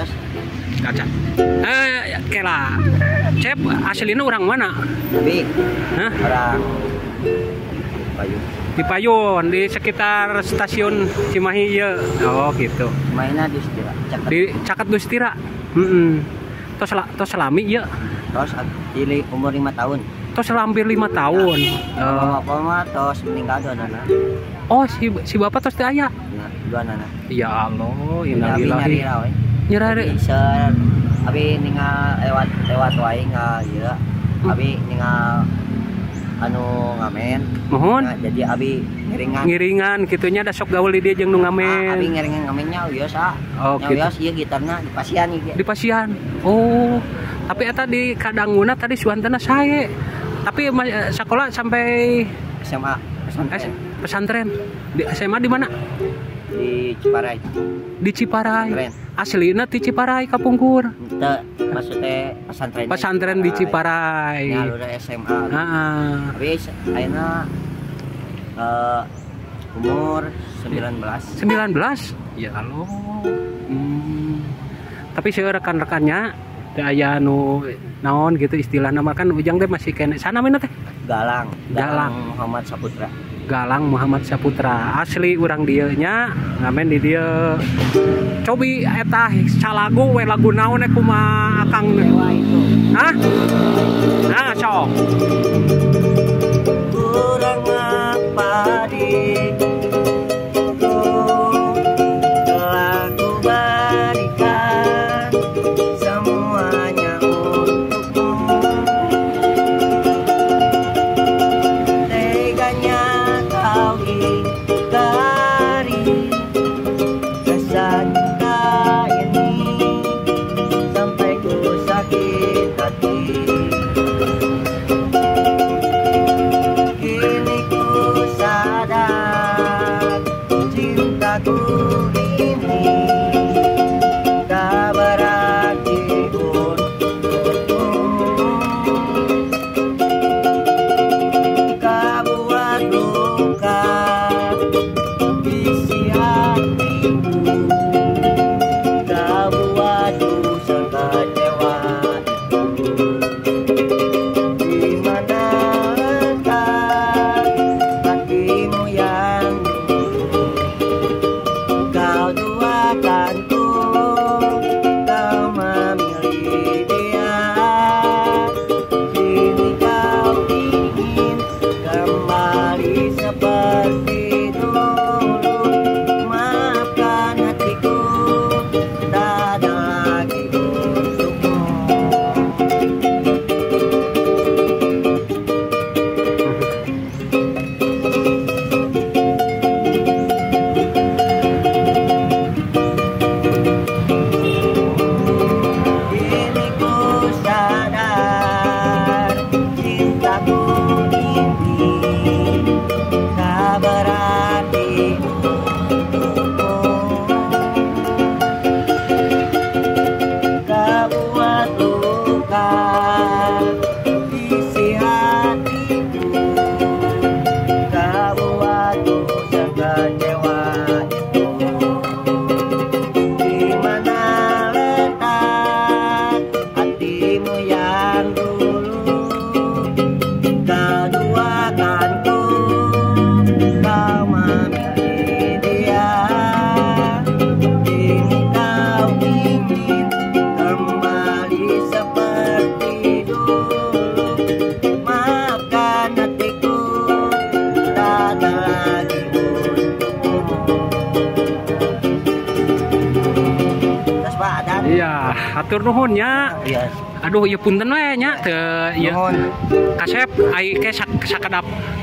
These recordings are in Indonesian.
Terus kaca. Kela. Cep aslinya orang mana? tapi Hah? orang Bayu Di Payun, di sekitar stasiun Cimahi ya. Oh gitu. mainnya di Setira Caket. Di Caket Dustira. Tos selami ya. Terus pilih umur 5 tahun. Tos lampir 5 tahun. Apa mah terus meninggal dua anak. Oh si bapak tos teh aya. Ya, dua anak. Ya Allah, Abi innalillahi. nyari rawe. Nyerare. Abi ningal lewat wae ngal ieu. Abi ningal anu ngamen. Mohon. Nah, jadi abi ngiringan. Ngiringan kitunya da sok gaul di dia jeung nu Abi ngamen. ngiringan ngamennya biasa. Oh, Nya gitu. biasa ieu gitarna di pasian ieu. Di Pasian. Oh. Tapi eta di Kadanguna tadi suantana sae. Tapi sekolah sampai SMA pesantren pesantren. Di SMA di mana? di Ciparai. Di Ciparai. Pesantren. Aslina di Ciparai Kapungkur. Teu maksudnya pesantren. Pesantren di Ciparai. Ya udah SMA. Heeh. Tapi ayeuna umur 19. 19. Ya Allah. Tapi saya rekan-rekannya teh aya nu naon gitu istilahna mah kan ujang teh masih kene. Sana mana teh? Galang Galang. Muhammad Saputra. Galang Muhammad Saputra. Asli urang dieu nya ngamen di dieu. Cobi eta calagu we lagu naon kumaha akang Dewa itu. hah? Nah, sok. Kurang apa telah ku berikan semuanya untukmu. Teganya kau ingkari rasa cinta ini sampai ku sakit hati. Kini ku sadar cintaku ini tak berarti untukmu. Kau buat luka isi hatiku. Kau buat ku kecewa. Di mana letak hatimu yang dulu? Kau duakanku, kau memilih dia. Kini kau ingin kembali seperti dulu. Maafkan hatiku, tak ada lagi untukmu. Kini ku sadar cintaku ini tak berarti untukmu. Kau buat luka isi hatiku. Kau buat ku kecewa itu. Di mana letak hatimu yang dulu? Kau duakanku, kau memilih dia. Kini kau ingin kembali seperti dulu. Maafkan hatiku, tak ada lagi untukmu. Terus Pak Adan. Iya, atur nuhun nya. Iya. Aduh, ieu punten we nya teu ieu. Nuhun. Kasep ai ke sakedap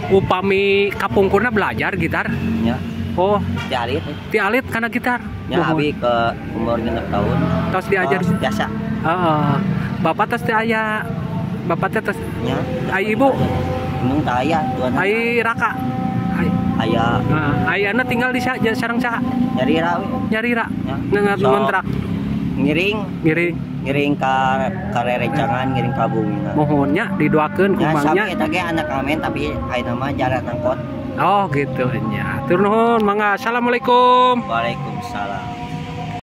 upami kapungkurna belajar gitar. Ya, Oh, dialit. ti alit kana gitar. Ya, Nuhun. abi ke umur 6 tahun. Tos diajar. Tos biasa. Heeh. Bapak tos teh aya. Bapak teh tos Ya. ai ibu, Gunung Taya, tuan. ai Raka. Ai Aya ayana tinggal di sareng saha? nyari rawi. Nyari ra. Ya. Ngontrak. Ngiring ka rerencangan, ngiring ka bumi. Mohon nya didoakeun Ya, kumangnya. sami eta ge anak amen tapi ayeuna mah jarak angkot. Oh gitu nya. Tur nuhun mangga. Assalamualaikum. Waalaikumsalam.